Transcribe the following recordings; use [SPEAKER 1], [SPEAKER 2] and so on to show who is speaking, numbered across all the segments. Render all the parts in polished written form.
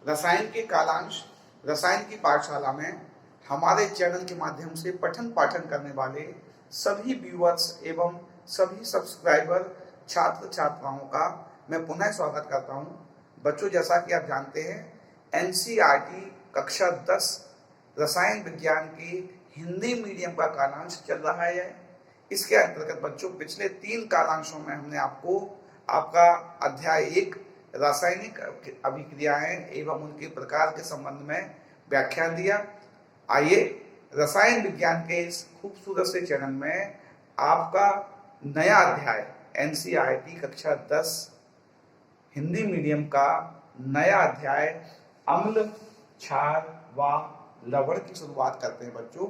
[SPEAKER 1] रसायन के कालांश रसायन की पाठशाला में हमारे चैनल के माध्यम से पठन पाठन करने वाले सभी व्यूअर्स एवं सभी सब्सक्राइबर छात्र छात्राओं का मैं पुनः स्वागत करता हूं। बच्चों, जैसा कि आप जानते हैं, एनसीईआरटी कक्षा 10 रसायन विज्ञान की हिंदी मीडियम का कालांश चल रहा है। इसके अंतर्गत बच्चों, पिछले 3 कालांशों में हमने आपको आपका अध्याय 1 रासायनिक अभिक्रियाएं एवं उनके प्रकार के संबंध में व्याख्यान दिया। आइए रसायन विज्ञान के इस खूबसूरत से चैनल में आपका नया अध्याय एनसीईआरटी कक्षा 10 हिंदी मीडियम का नया अध्याय अम्ल, क्षार व लवण की शुरुआत करते हैं। बच्चों,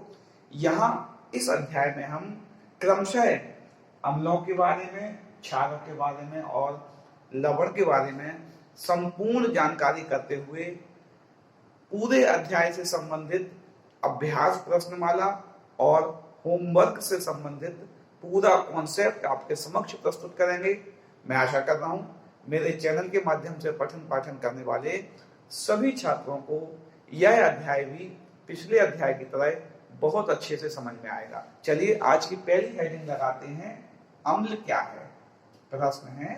[SPEAKER 1] यहाँ इस अध्याय में हम क्रमशः अम्लों के बारे में, क्षारों के बारे में और लवण के बारे में संपूर्ण जानकारी करते हुए पूरे अध्याय से संबंधित अभ्यास प्रश्नमाला और होमवर्क से संबंधित पूरा कॉन्सेप्ट आपके समक्ष प्रस्तुत करेंगे। मैं आशा कर रहा हूं मेरे चैनल के माध्यम से पठन पाठन करने वाले सभी छात्रों को यह अध्याय भी पिछले अध्याय की तरह बहुत अच्छे से समझ में आएगा। चलिए आज की पहली हेडिंग लगाते हैं, अम्ल क्या है। प्रश्न है,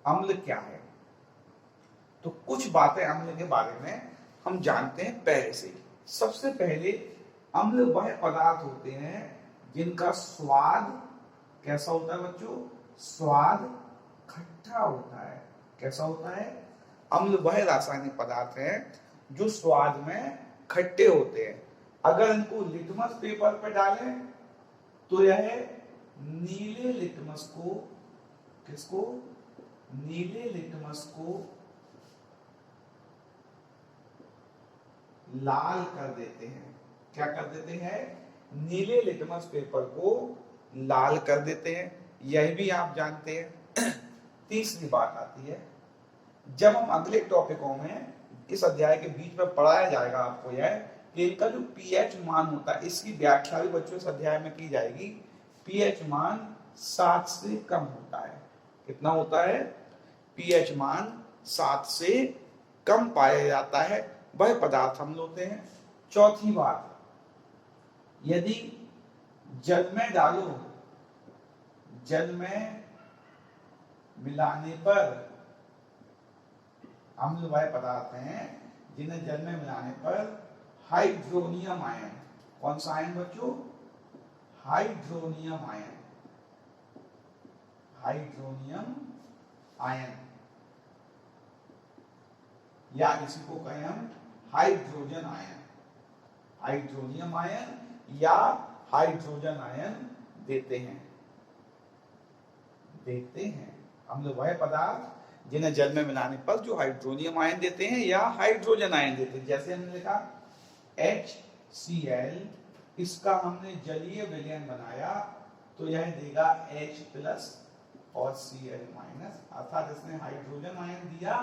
[SPEAKER 1] अम्ल क्या है। तो कुछ बातें अम्ल के बारे में हम जानते हैं पहले से। सबसे पहले अम्ल वह पदार्थ होते हैं जिनका स्वाद कैसा होता है बच्चों? स्वाद खट्टा होता है। कैसा होता है? अम्ल वह रासायनिक पदार्थ है जो स्वाद में खट्टे होते हैं। अगर इनको लिटमस पेपर पर डालें तो यह नीले लिटमस को, किसको? नीले लिटमस को लाल कर देते हैं। क्या कर देते हैं? नीले लिटमस पेपर को लाल कर देते हैं। यह भी आप जानते हैं। तीसरी बात आती है, जब हम अगले टॉपिकों में इस अध्याय के बीच में पढ़ाया जाएगा आपको यह कि इनका जो पीएच मान होता है, इसकी व्याख्या भी बच्चों इस अध्याय में की जाएगी। पीएच मान 7 से कम होता है। कितना होता है? पीएच मान 7 से कम पाया जाता है, वह पदार्थ अम्ल होते हैं। चौथी बात, यदि जल में डालो, जल में मिलाने पर अम्ल वह पदार्थ हैं जिन्हें जल में मिलाने पर हाइड्रोनियम आयन, कौन सा आयन बच्चों? हाइड्रोनियम आयन, हाइड्रोनियम आयन, या इसी को कहें हम हाइड्रोजन आयन, हाइड्रोनियम आयन या हाइड्रोजन आयन देते हैं। अम्ल वह पदार्थ जिन्हें जल में मिलाने पर जो हाइड्रोनियम आयन देते हैं या हाइड्रोजन आयन देते हैं। जैसे हमने लिखा HCl, इसका हमने जलीय विलयन बनाया तो यह देगा H+ और Cl-, अर्थात इसने हाइड्रोजन आयन दिया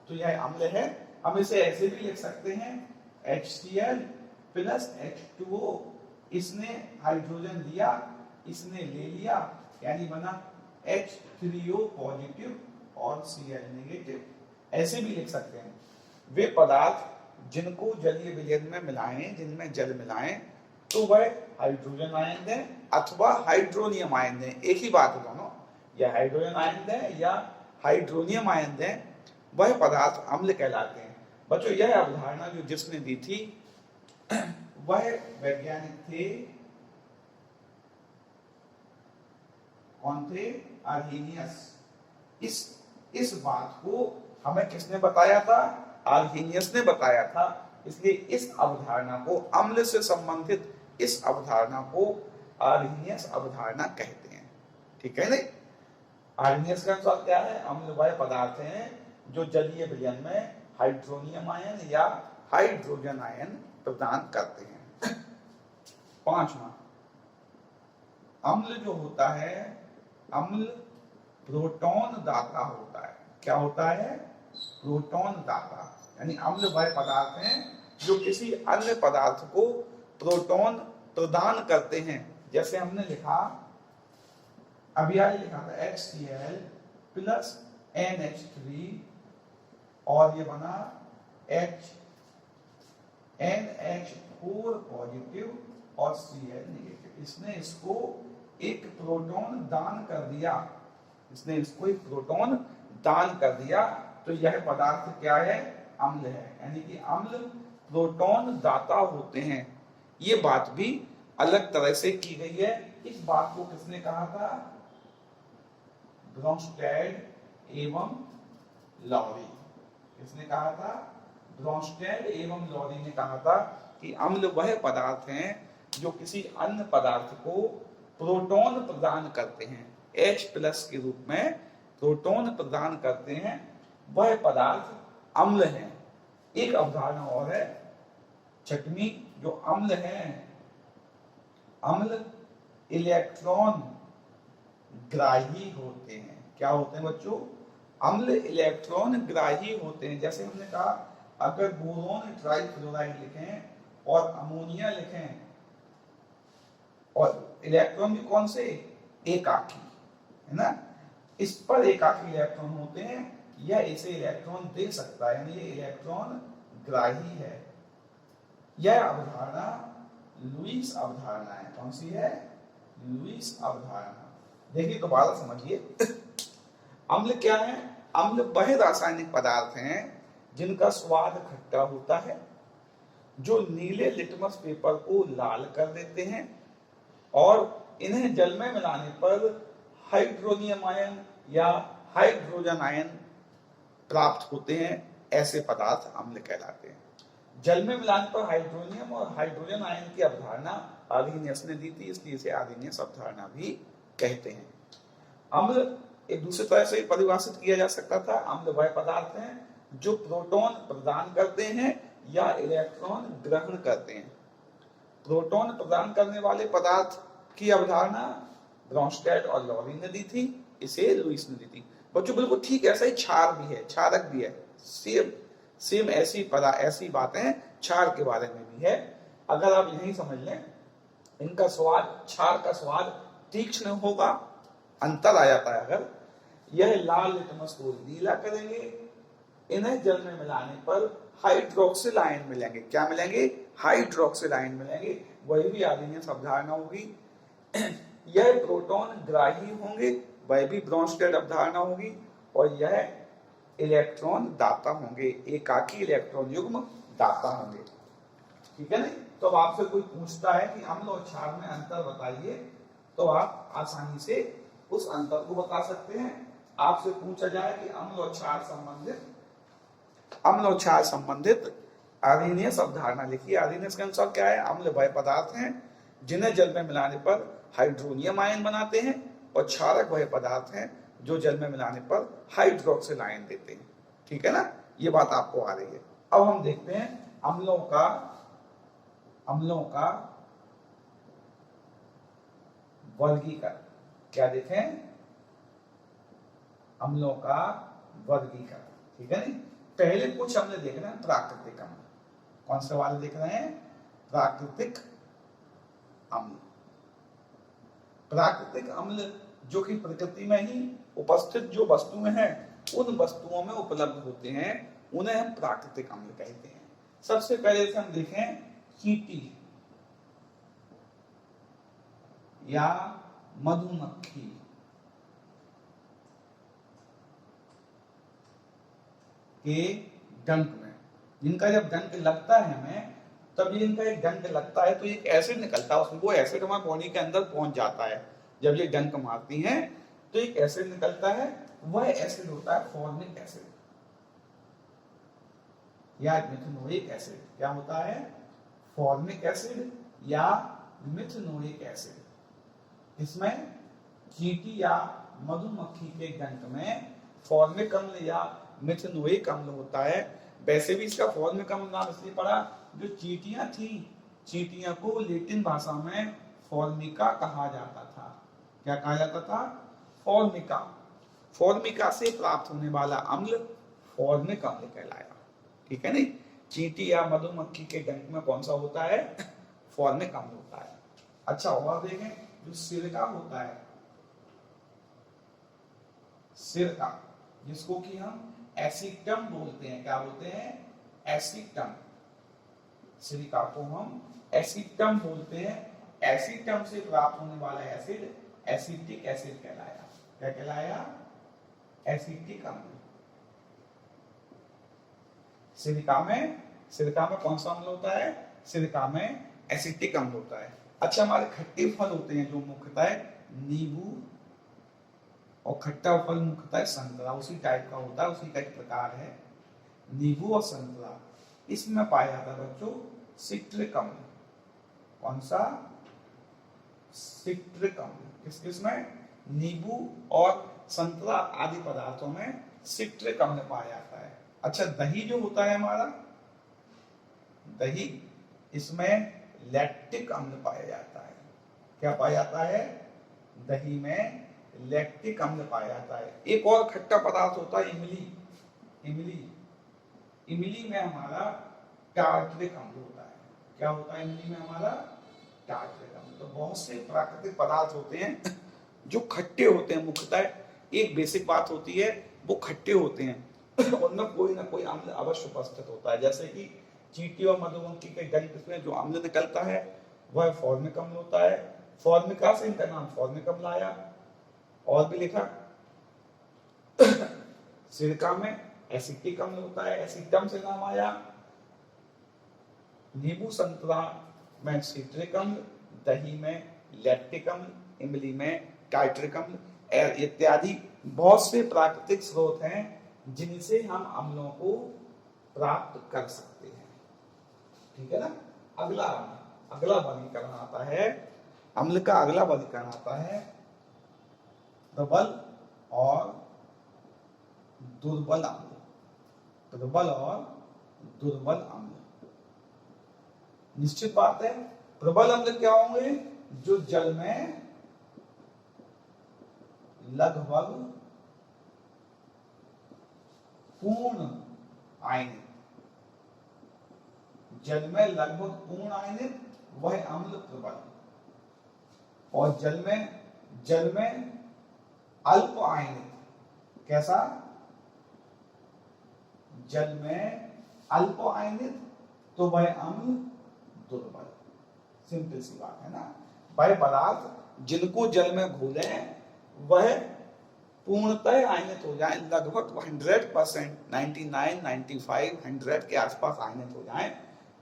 [SPEAKER 1] तो यह अम्ल है। हम इसे ऐसे भी लिख सकते हैं HCl + H2O, इसने हाइड्रोजन दिया, इसने ले लिया, यानी बना H3O पॉजिटिव और Cl-। ऐसे भी लिख सकते हैं। वे पदार्थ जिनको जलीय विलयन में मिलाएं, जिनमें जल मिलाएं, तो वह हाइड्रोजन आयन दें अथवा हाइड्रोनियम आयन दें। एक ही बात है दोनों, या हाइड्रोजन आयन दें या हाइड्रोनियम आयन दें, वह पदार्थ अम्ल कहलाते हैं। बच्चों, यह अवधारणा जो जिसने दी थी वह वैज्ञानिक थे, कौन थे? आर्हेनियस। इस बात को हमें किसने बताया था? आर्हेनियस ने बताया था। इसलिए इस अवधारणा को, अम्ल से संबंधित इस अवधारणा को आर्हेनियस अवधारणा कहते हैं। ठीक है नहीं? आर्हेनियस का अनुसार क्या है? अम्ल वह पदार्थ हैं जो जलीय विलयन में हाइड्रोनियम आयन या हाइड्रोजन आयन प्रदान करते हैं। पांचवा, अम्ल जो होता है, अम्ल प्रोटॉन दाता होता है। क्या होता है? प्रोटॉन दाता, यानी अम्ल वह पदार्थ हैं जो किसी अन्य पदार्थ को प्रोटॉन प्रदान करते हैं। जैसे हमने लिखा, अभी आगे लिखा था HCl + NH3 और ये बना H NH4 पॉजिटिव और Cl नेगेटिव। इसने इसको एक प्रोटॉन दान कर दिया, इसने इसको एक प्रोटॉन दान कर दिया, तो यह पदार्थ क्या है? अम्ल है। यानी कि अम्ल प्रोटॉन दाता होते हैं। ये बात भी अलग तरह से की गई है। इस बात को किसने कहा था? ब्रोंस्टेड एवं लॉरी। किसने कहा था? ब्रोंस्टेड एवं लॉरी ने कहा था कि अम्ल वह पदार्थ हैं जो किसी अन्य पदार्थ को प्रोटॉन प्रदान करते हैं, H+ के रूप में प्रोटॉन प्रदान करते हैं, वह पदार्थ अम्ल है। एक अवधारणा और है छठवीं, जो अम्ल है, अम्ल इलेक्ट्रॉन ग्राही होते हैं। क्या होते हैं बच्चों? अम्ल इलेक्ट्रॉन ग्राही होते हैं। जैसे हमने कहा, अगर बोरोन ट्राइफ्लोराइड लिखें और अमोनिया लिखें, और इलेक्ट्रॉन भी कौन से? एकाकी, है ना? इस पर एकाकी इलेक्ट्रॉन होते हैं, यह इसे इलेक्ट्रॉन दे सकता है, यानी ये इलेक्ट्रॉन ग्राही है। यह अवधारणा लुईस अवधारणा है। कौन सी है? लुईस अवधारणा। देखिए दोबारा समझिए। अम्ल क्या है? अम्ल वह रासायनिक पदार्थ हैं जिनका स्वाद खट्टा होता है, जो नीले लिटमस पेपर को लाल कर देते हैं, और इन्हें जल में मिलाने पर हाइड्रोनियम आयन या हाइड्रोजन आयन प्राप्त होते हैं। ऐसे पदार्थ अम्ल कहलाते हैं। जल में मिलाने पर हाइड्रोनियम और हाइड्रोजन आयन की अवधारणा आर्हेनियस ने दी थी, इसलिए इसे आर्हेनियस अवधारणा भी कहते हैं। अम्ल एक दूसरे तरह से परिभाषित किया जा सकता था। अम्ल वह पदार्थ हैं जो प्रोटॉन प्रदान करते हैं या इलेक्ट्रॉन ग्रहण करते हैं। प्रोटॉन प्रदान करने वाले पदार्थ की अवधारणा ब्रोंस्टेड और लॉरी ने दी थी, इसे लुईस ने दी थी। बच्चों बिल्कुल ठीक ऐसा ही क्षार भी है, क्षारक भी है। सेम ऐसी बातें क्षार के बारे में भी है। अगर आप यही समझ लें, इनका स्वाद, क्षार का स्वाद तीक्ष्ण होगा, अंतर आ जाता है। अगर यह लाल लिटमस को नीला करेंगे, इन्हें जल में मिलाने पर हाइड्रोक्सिल आयन मिलेंगे। क्या मिलेंगे? हाइड्रोक्सिल आयन मिलेंगे। वही भी आर्हेनियस अवधारणा होगी। यह प्रोटॉन ग्राही होंगे, वह भी ब्रोंस्टेड अवधारणा होगी, और यह इलेक्ट्रॉन दाता होंगे, एकाकी इलेक्ट्रॉन युग्म दाता होंगे। ठीक है ना? तो अब आपसे कोई पूछता है कि अम्ल और क्षार में अंतर बताइए, तो आप आसानी से उस अंतर को बता सकते हैं। आपसे पूछा जाए कि अम्ल और क्षार संबंधित आर्हेनियस अवधारणा लिखिए। आर्हेनियस के अनुसार क्या है? अम्ल वह पदार्थ हैं जिन्हें जल में मिलाने पर हाइड्रोनियम आयन बनाते हैं, और क्षारक वह पदार्थ हैं जो जल में मिलाने पर हाइड्रोक्सिल आयन देते हैं। ठीक है ना? ये बात आपको आ रही है। अब हम देखते हैं अम्लों का वर्गीकरण। क्या देखें? अम्लों का वर्गीकरण। ठीक है नहीं? पहले कुछ अम्ल देख रहे हैं प्राकृतिक अम्ल। कौन से वाले देख रहे हैं? प्राकृतिक अम्ल। प्राकृतिक अम्ल जो कि प्रकृति में ही उपस्थित जो वस्तुएं हैं, उन वस्तुओं में उपलब्ध होते हैं, उन्हें हम प्राकृतिक अम्ल कहते हैं। सबसे पहले से हम देखें चींटी या मधुमक्खी। के डंक में, जिनका जब डंक लगता है हमें, तब ये इनका एक डंक लगता है तो एक एसिड निकलता है, उसमें वो एसिड हमारे बॉडी के अंदर पहुंच जाता है। जब ये डंक मारती हैं तो एक एसिड निकलता है, वह एसिड होता है फॉर्मिक एसिड या मिथेनोइक एसिड। क्या होता है? फॉर्मिक एसिड या मिथेनोइक एसिड। इसमें चींटी या मधुमक्खी के डंक में फॉर्मिक अम्ल या मिथेनोइक अम्ल होता है। वैसे भी इसका फॉर्मिक अम्ल नाम इसलिए पड़ा, जो चींटियां थी, चींटियां को लैटिन भाषा में फॉर्मिका कहा जाता था। क्या कहा जाता था? फॉर्मिका। फॉर्मिका से प्राप्त होने वाला अम्ल फॉर्मिक अम्ल कहलाया। ठीक है नहीं? चींटी या मधुमक्खी के डंक में कौन सा होता है? फॉर्मिक अम्ल होता है। अच्छा, और देखें, जो सिरका होता है, सिरका, जिसको कि हम एसीटम बोलते हैं। क्या बोलते हैं? एसिटम, सिलिका को हम एसिटम बोलते हैं। एसिटम से प्राप्त होने वाला एसिड एसिटिक एसिड कहलाया। क्या कहलाया? एसिटिक अम्ल। सिलिका में कौन सा अम्ल होता है? सिलिका में एसिटिक अम्ल होता है। अच्छा, हमारे खट्टे फल होते हैं जो मुख्यतः नींबू, और खट्टा फल मुख्यतः संतरा, उसी टाइप का होता है, उसी का एक प्रकार है नींबू और संतरा। इसमें पाया जाता है बच्चों सिट्रिक अम्ल। कौन सा? सिट्रिक अम्ल। किस किस में? नींबू और संतरा आदि पदार्थों में सिट्रिक अम्ल पाया जाता है। अच्छा, दही जो होता है हमारा, दही, इसमें लैक्टिक अम्ल पाया जाता है। क्या पाया जाता है? दही में लैक्टिक अम्ल पाया जाता है। एक और खट्टा पदार्थ होता है इमली। इमली में हमारा टार्टरिक अम्ल होता है। क्या होता है इमली में हमारा? टार्टरिक अम्ल। तो बहुत से प्राकृतिक पदार्थ होते हैं जो खट्टे होते हैं। मुख्यतः एक बेसिक बात होती है, वो खट्टे होते हैं उनमें कोई ना कोई अम्ल अवश्य उपस्थित होता है। जैसे कि चींटी और मधुमक्खी के गंध में जो अम्ल निकलता है वह फॉर्मिक अम्ल होता है। फॉर्मिका से इनका नाम फॉर्मिक अम्ल आया। और भी लिखा सिरका में एसिटिक अम्ल होता है, एसिटम से नाम आया। नींबू संतरा में सिट्रिक अम्ल, दही में लैक्टिक अम्ल, इमली में टार्टरिक अम्ल इत्यादि बहुत से प्राकृतिक स्रोत हैं जिनसे हम अम्लों को प्राप्त कर सकते हैं। ठीक है ना? अगला वर्गीकरण आता है, अम्ल का अगला वर्गीकरण आता है प्रबल और दुर्बल अम्ल। प्रबल और दुर्बल अम्ल। निश्चित बात है, प्रबल अम्ल क्या होंगे? जो जल में लगभग पूर्ण आयनित, जल में लगभग पूर्ण आयनित वह अम्ल प्रबल। और जल में अल्प आयनित, कैसा? जल में अल्प आयनित तो वह अम्ल दुर्बल। सिंपल सी बात है ना। वह पदार्थ जिनको जल में घोलें वह पूर्णतः आयनित हो जाए, लगभग 100%, 99, 95, 100 के आसपास आयनित हो जाए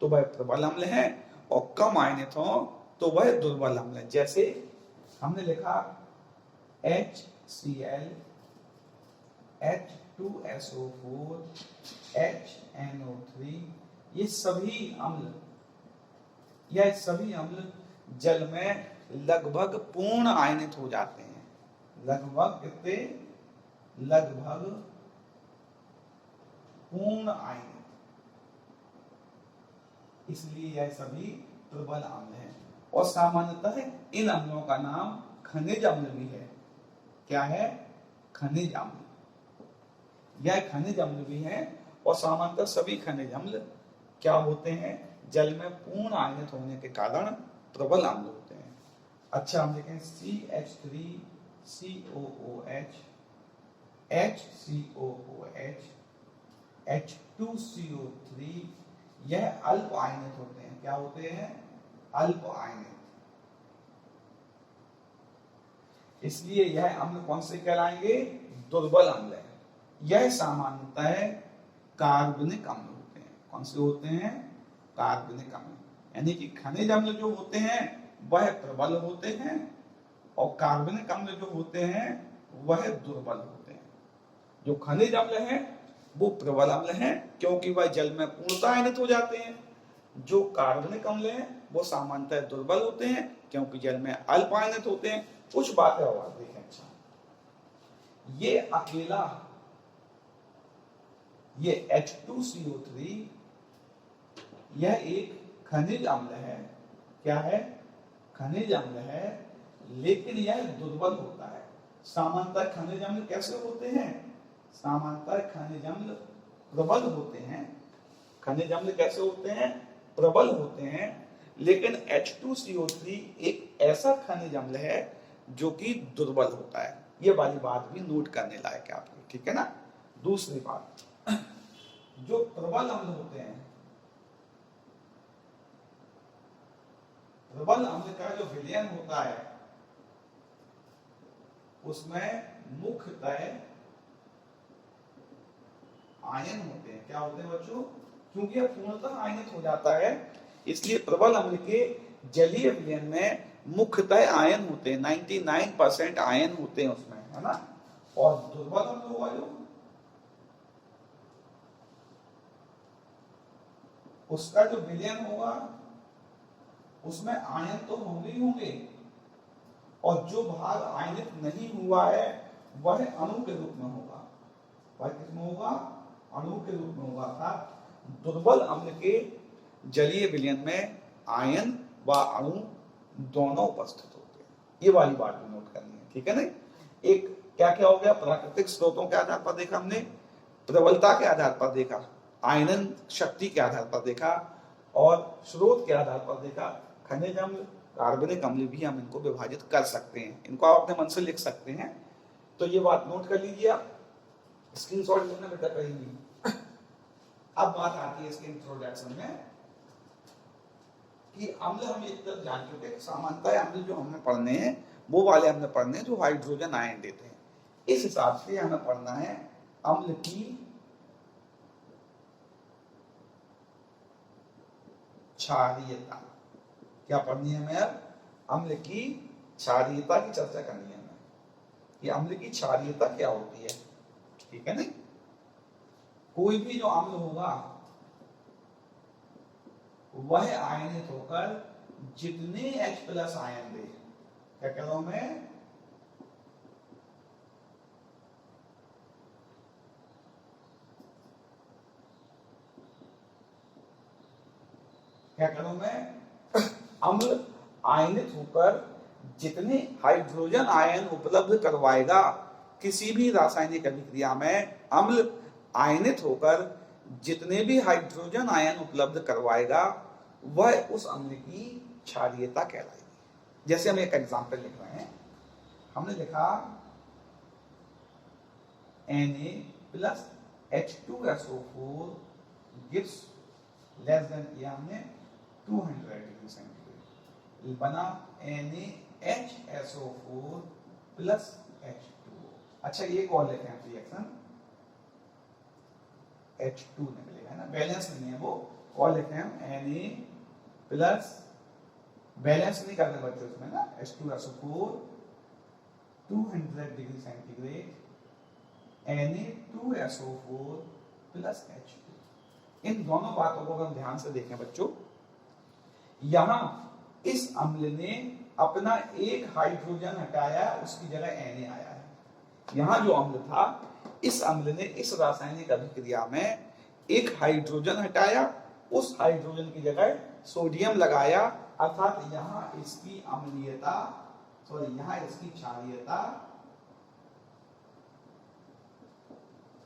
[SPEAKER 1] तो वह प्रबल अम्ल है, और कम आयनित हो तो वह दुर्बल अम्ल है। जैसे हमने लिखा HCl, H2SO4, HNO3, ये सभी अम्ल जल में लगभग पूर्ण आयनित हो जाते हैं। लगभग कितने? लगभग पूर्ण आयनित, इसलिए यह सभी प्रबल अम्ल हैं। और सामान्यतः इन अम्लों का नाम खनिज अम्ल भी है। क्या है? खनिज अम्ल। यह खनिज अम्ल भी है। और सामान्यतः सभी खनिज अम्ल क्या होते हैं? जल में पूर्ण आयनित होने के कारण प्रबल अम्ल होते हैं। अच्छा, हम देखें CH3COOH, HCOOH, H2CO3, यह अल्प आयनित होते हैं। क्या होते हैं? अल्प आयनित। इसलिए यह अम्ल कौन से कहलाएंगे? दुर्बल अम्ल है। यह सामान्यतः कार्बनिक अम्ल होते हैं। कौन से होते हैं? कार्बनिक अम्ल। यानी कि खनिज अम्ल जो होते हैं वह प्रबल होते हैं, और कार्बनिक अम्ल जो होते हैं वह दुर्बल होते हैं। जो खनिज अम्ल हैं वो प्रबल अम्ल हैं क्योंकि वह जल में पूर्णतः आयनित हो जाते हैं। जो कार्बनिक अम्ल हैं वो सामान्यतः दुर्बल होते हैं क्योंकि जल में अल्प आयनित होते हैं। कुछ बातें और देखें। अच्छा, ये अकेला, ये H2CO3 यह एक खनिज अम्ल है। क्या है? खनिज अम्ल है, लेकिन यह दुर्बल होता है। सामान्यतः खनिज अम्ल कैसे होते हैं? सामान्यतः खनिज अम्ल प्रबल होते हैं। खनिज अम्ल कैसे होते हैं? प्रबल होते हैं। लेकिन H2CO3 एक ऐसा खनिज अम्ल है जो कि दुर्बल होता है। ये वाली बात भी नोट करने लायक है आपको। ठीक है ना? दूसरी बात, जो प्रबल अम्ल होते हैं दुर्बल अम्ल का जो विलयन होता है उसमें मुख्यतः आयन होते हैं। क्या होते हैं बच्चों? क्योंकि यह पूर्णतः आयनित हो जाता है, इसलिए प्रबल अम्ल के जलीय विलयन में मुख्यतः आयन होते हैं। 99% आयन होते हैं उसमें, है ना। और दुर्बल अम्ल होगा जो, उसका जो विलयन होगा उसमें आयन तो होंगे ही होंगे, और जो भाग आयनित नहीं हुआ है वह अणु के रूप में होगा। वह किसमें होगा? अणु के रूप में होगा। अर्थात दुर्बल अम्ल के जलीय विलयन में आयन व अणु दोनों उपस्थित होते हैं। ये वाली बात भी नोट करनी है, ठीक है ना। एक क्या क्या हो गया? प्राकृतिक स्रोतों के आधार पर देखा हमने, प्रबलता के आधार पर देखा, आयनन शक्ति के आधार पर देखा, और स्रोत के आधार पर देखा खनिज अम्ल, कार्बनिक अम्ल भी हम इनको विभाजित कर सकते हैं। इनको आप अपने मन से लिख सकते हैं। तो ये बात नोट कर लीजिए आप, स्क्रीनशॉट लेना बेटा कहीं नहीं। अब बात आती है इसके इंट्रोडक्शन में कि अम्ल हम एक तरफ जान चुके हैं, सामान्यतः अम्ल जो हमें पढ़ने हैं वो वाले हमने पढ़ने हैं जो हाइड्रोजन आयन देते हैं। इस हिसाब से हमें पढ़ना है अम्ल की क्षारीयता। क्या पढ़नी है हमें? अब अम्ल की क्षारीयता की चर्चा करनी है हमें, कि अम्ल की क्षारीयता क्या होती है, ठीक है ना। कोई भी जो अम्ल होगा वह आयनित होकर जितने H+ आयन दे, क्या कह रहा हूं मैं, क्या करूं मैं, अम्ल आयनित होकर जितने हाइड्रोजन आयन उपलब्ध करवाएगा किसी भी रासायनिक अभिक्रिया में, अम्ल आयनित होकर जितने भी हाइड्रोजन आयन उपलब्ध करवाएगा वह उस अम्ल की क्षारीयता कहलाएगी। जैसे हम एक एग्जांपल लिख रहे हैं, हमने लिखा Na+H2SO4 gives लेस देन किया हमने 200 डिग्री सेंटीग्रेड, बना NaHSO4 प्लस H2O। अच्छा एक और लिखे हैं रिएक्शन, H2 निकलेगा, है ना, बैलेंस नहीं है वो, और लिखे हम Na प्लस, बैलेंस नहीं करने बच्चों इसमें ना, H2SO4 200 degree centigrade Na2SO4 plus H2। इन दोनों बातों को हम ध्यान से देखें बच्चों, यहां इस अम्ल ने अपना एक हाइड्रोजन हटाया, उसकी जगह Na आया है। यहां जो अम्ल था, इस अम्ल ने इस रासायनिक अभिक्रिया में एक हाइड्रोजन हटाया, उस हाइड्रोजन की जगह सोडियम लगाया, अर्थात यहां इसकी अम्लीयता, यहां इसकी क्षारीयता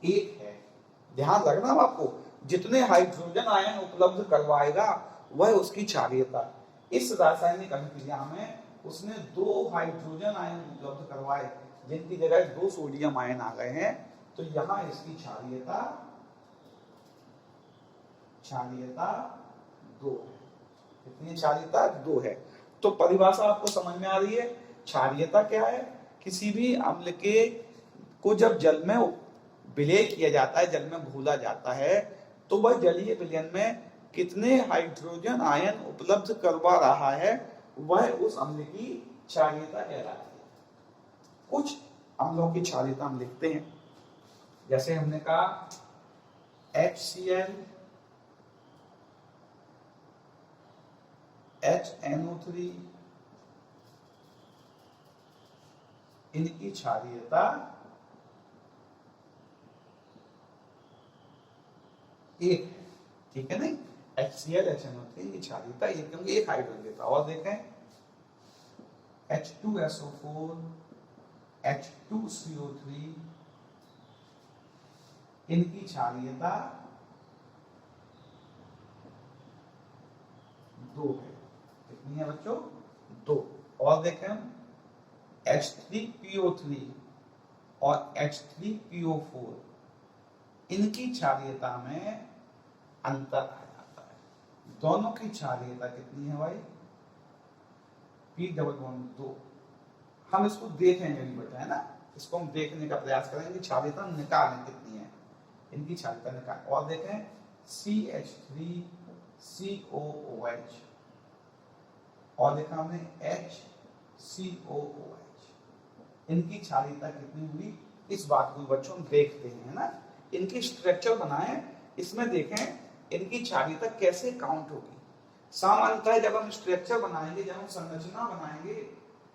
[SPEAKER 1] एक है। ध्यान रखना आपको, जितने हाइड्रोजन आयन उपलब्ध करवाएगा वह उसकी क्षारीयता। इस रासायनिक अभिक्रिया में उसने 2 हाइड्रोजन आयन उपलब्ध करवाए जिनकी जगह 2 सोडियम आयन आ गए हैं, तो यहां इसकी क्षारीयता 2 है। कितनी क्षारीयता? 2 है। तो परिभाषा आपको समझ में आ रही है। क्षारीयता क्या है? किसी भी अम्ल के को जब जल में विलय किया जाता है, जल में घोला जाता है, तो वह जलीय विलयन में कितने हाइड्रोजन आयन उपलब्ध करवा रहा है वह उस अम्ल की क्षारीयता कहलाती है। कुछ अम्लों की क्षारीयता हम लिखते हैं, जैसे हमने कहा HCl, HNO3, इनकी क्षारीयता 1 है, ठीक है नहीं। HCl, HNO3 की क्षारीयता 1, क्योंकि एक हाइड्रोजन देता। और देखें H2SO4, H2CO3, इनकी क्षारीयता 2 है। कितनी है बच्चों? 2। और देखें H3PO3 और H3PO4, इनकी क्षारीयता में अंतर आ जाता है। दोनों की क्षारीयता कितनी है भाई? P double bond 2। हम इसको देखेंगे नहीं बेटा, है ना, इसको हम देखने का प्रयास करेंगे, क्षारीयता निकालें कितनी है, इनकी क्षारीयता निकालें। और देखें CH3COOH और देखा हमने HCOOH, इनकी क्षारीयता कितनी हुई, इस बात को बच्चों हम देखते हैं, है ना। इनकी स्ट्रक्चर बनाएं, इसमें देखें इनकी क्षारीयता कैसे काउंट होगी। सामान्यतः जब हम स्ट्रक्चर बनाएंगे, जब हम संरचना बनाएंगे,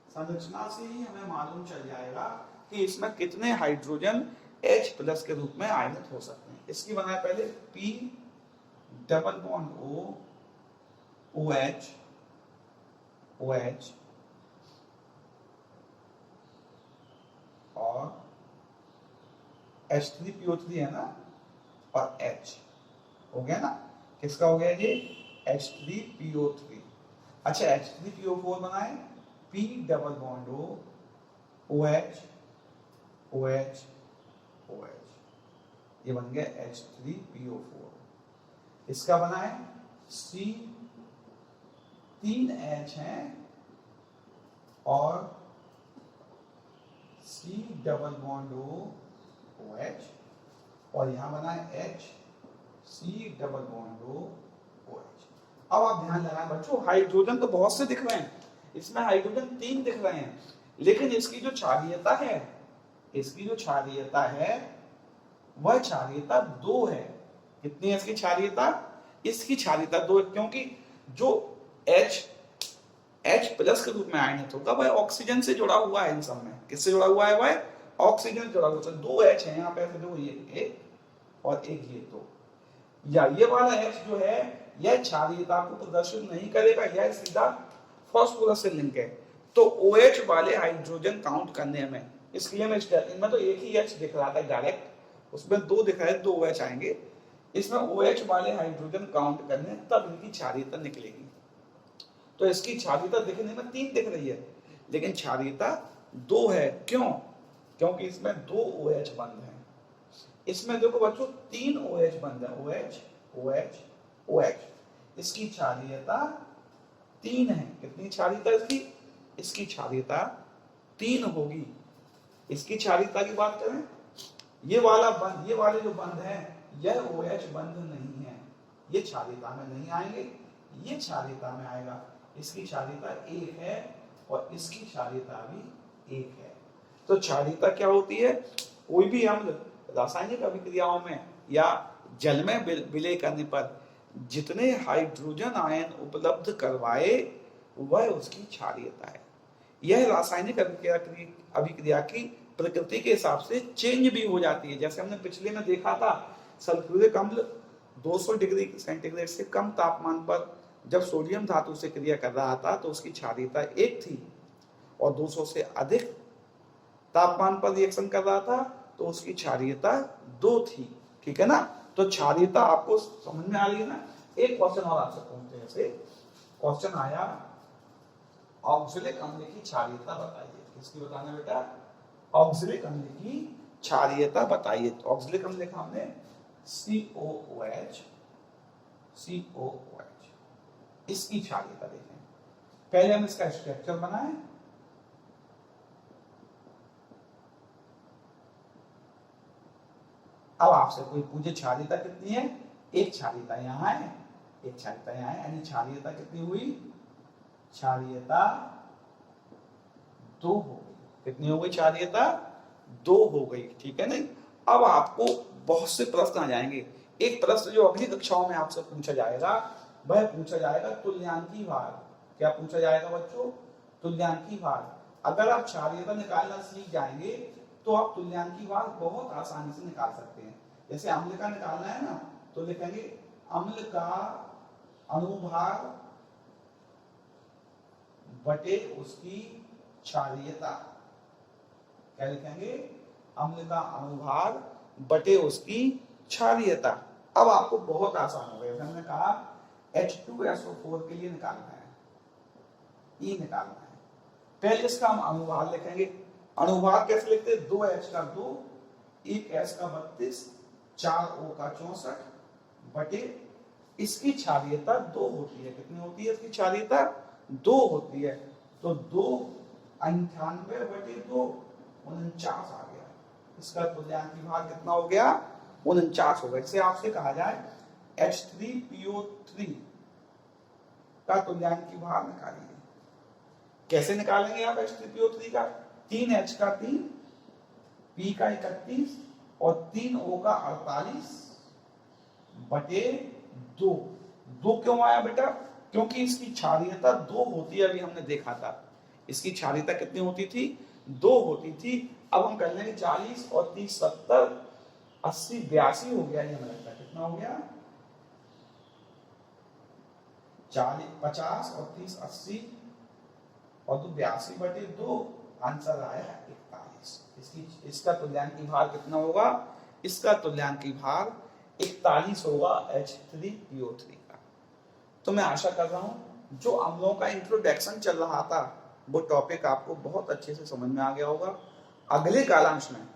[SPEAKER 1] संरचना से ही हमें मालूम चल जाएगा कि इसमें कितने हाइड्रोजन H प्लस के रूप में आयनित हो सकते हैं। इसकी बनाए पहले P double bond O OH OH और H3PO3 है ना, और H हो गया ना, किसका हो गया ये H3PO3। अच्छा H3PO4 बनाए P double bond O OH OH OH, ये बन गया H3PO4। इसका बनाए C 3 H है और C double bond O OH, और यहां बनाए H C double bond O OH। अब आप ध्यान लगाएं बच्चों, हाइड्रोजन तो बहुत से दिख रहे हैं, इसमें हाइड्रोजन 3 दिख रहे हैं, लेकिन इसकी जो क्षारीयता है, इसकी जो क्षारीयता है वह क्षारीयता 2 है। कितनी है इसकी क्षारीयता, इसकी क्षारीयता 2 है, क्योंकि जो H प्लस के रूप में आयनित होगा वह ऑक्सीजन से जुड़ा हुआ है, इन सब में किससे जुड़ा हुआ है, वह ऑक्सीजन से जुड़ा हुआ है। 2 H है यहाँ पे, दो, ये एक और एक ये 2, या ये वाला H जो है यह क्षारीयता को प्रदर्शित नहीं करेगा, यह सीधा फास्फोरस से लिंक है। तो OH वाले हाइड्रोजन काउंट करने में, इसलिए मैं इनमें तो एक ही H दिख रहा था डायरेक्ट, उसमें 2 दिख रहा है, 2 OH आएंगे। इसमें OH वाले हाइड्रोजन काउंट करने तब इनकी क्षारीयता निकलेगी। तो इसकी क्षारीयता देखने में 3 दिख रही है, लेकिन क्षारीयता 2 है। क्यों? क्योंकि इसमें 2 OH बंद हैं। इसमें देखो बच्चों 3 OH बंद है, OH OH OH, इसकी क्षारीयता 3 है। कितनी क्षारीयता इसकी, इसकी क्षारीयता 3 होगी। इसकी क्षारीयता की बात करें, ये वाला बंद, ये वाले जो बंद है यह OH बंद नहीं है, ये क्षारीयता में नहीं आएंगे, ये क्षारीयता में आएगा। इसकी क्षारीयता 1 है और इसकी क्षारीयता भी 1 है। तो क्षारीयता क्या होती है, कोई भी अम्ल रासायनिक अभिक्रियाओं में या जल में विलय करने पर जितने हाइड्रोजन आयन उपलब्ध करवाए वह उसकी क्षारीयता है। यह रासायनिक अभिक्रिया की प्रकृति के हिसाब से चेंज भी हो जाती है। जैसे हमने पिछले में देखा था, सल्फ्यूरिक अम्ल 200 डिग्री सेंटीग्रेड से कम तापमान पर जब सोडियम धातु से क्रिया कर रहा था तो उसकी क्षारीयता 1 थी, और 200 से अधिक तापमान पर रिएक्शन कर रहा था तो उसकी क्षारीयता 2 थी। ठीक है ना, तो क्षारीयता आपको समझ में आ रही है ना। एक क्वेश्चन और आपसे पूछते हैं, जैसे क्वेश्चन आया ऑक्सैलिक अम्ल की क्षारीयता बताइए। किसकी बताना बेटा, ऑक्सैलिक अम्ल की क्षारीयता बताइए। तो ऑक्सैलिक अम्ल लिखा हमने COOH, इसकी क्षारीयता देखें। पहले हम इसका स्ट्रक्चर बनाएं, अब आपसे कोई पूछे क्षारीयता कितनी है, एक क्षारीयता यहाँ है, एक क्षारीयता यहाँ है, यानी क्षारीयता कितनी हुई, क्षारीयता 2 हो गई। कितनी हो गई क्षारीयता, 2 हो गई। ठीक है नहीं। अब आपको बहुत से प्रश्न आ जाएंगे। एक प्रश्न जो अगली कक्षाओं में आपसे पूछा जाएगा वह पूछा जाएगा तुल्यांकी भार। क्या पूछा जाएगा बच्चों, तुल्यांकी भार। अगर आप क्षारीयता निकालना सीख जाएंगे तो आप तुल्यांकी भार बहुत आसानी से निकाल सकते हैं। जैसे अम्ल का निकालना है ना, तो लिखेंगे अम्ल का अनुभार बटे उसकी क्षारीयता। क्या लिखेंगे, अम्ल का अनुभार बटे उसकी क्षारीयता। अब आपको बहुत आसान हो गया। हमने कहा H2SO4 के लिए निकालना है, E निकालना है। पहले इसका हम अनुभार लिखेंगे। अनुभार कैसे लिखते हैं, 2H का 2, 1S का 32, 4O का 64 बटे इसकी क्षारीयता 2 होती है। कितनी होती है इसकी क्षारीयता, 2 होती है। तो 298/2 49 आ गया। इसका तुल्यांकी भार कितना हो गया? 49 हो गया। जैसे आपसे कहा जाए H3PO3 का तुल्यांकी भार निकालिए। कैसे निकालेंगे आप H3PO3 का? 3H का 3, P का 31 और 3O का 48/2। 2 क्यों आया बेटा? क्योंकि इसकी क्षारीयता 2 होती है। अभी हमने देखा था इसकी क्षारीयता कितनी होती थी? 2 होती थी। अब हम कर लेंगे 40 और 30 70 80 82 हो गया। ये हमें लगता है कितना हो गया? 40 50 और 30 80 और 82/2 आंसर आया 41। इसका तुल्यांकी भार कितना होगा? इसका तुल्यांकी भार 41 होगा H3PO3 का। तो मैं आशा कर रहा हूं जो अम्लों का इंट्रोडक्शन चल रहा था वो टॉपिक आपको बहुत अच्छे से समझ में आ गया होगा। अगले कालांश में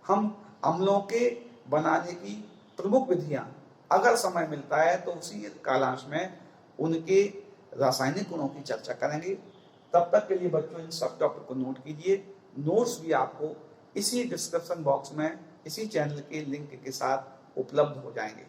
[SPEAKER 1] हम अम्लों के बनाने की प्रमुख विधियां, अगर समय मिलता है तो उसी कालांश में उनके रासायनिक गुणों की चर्चा करेंगे। तब तक के लिए बच्चों इन सब टॉपिक को नोट कीजिए। नोट्स भी आपको इसी डिस्क्रिप्शन बॉक्स में इसी चैनल के लिंक के साथ उपलब्ध हो जाएंगे।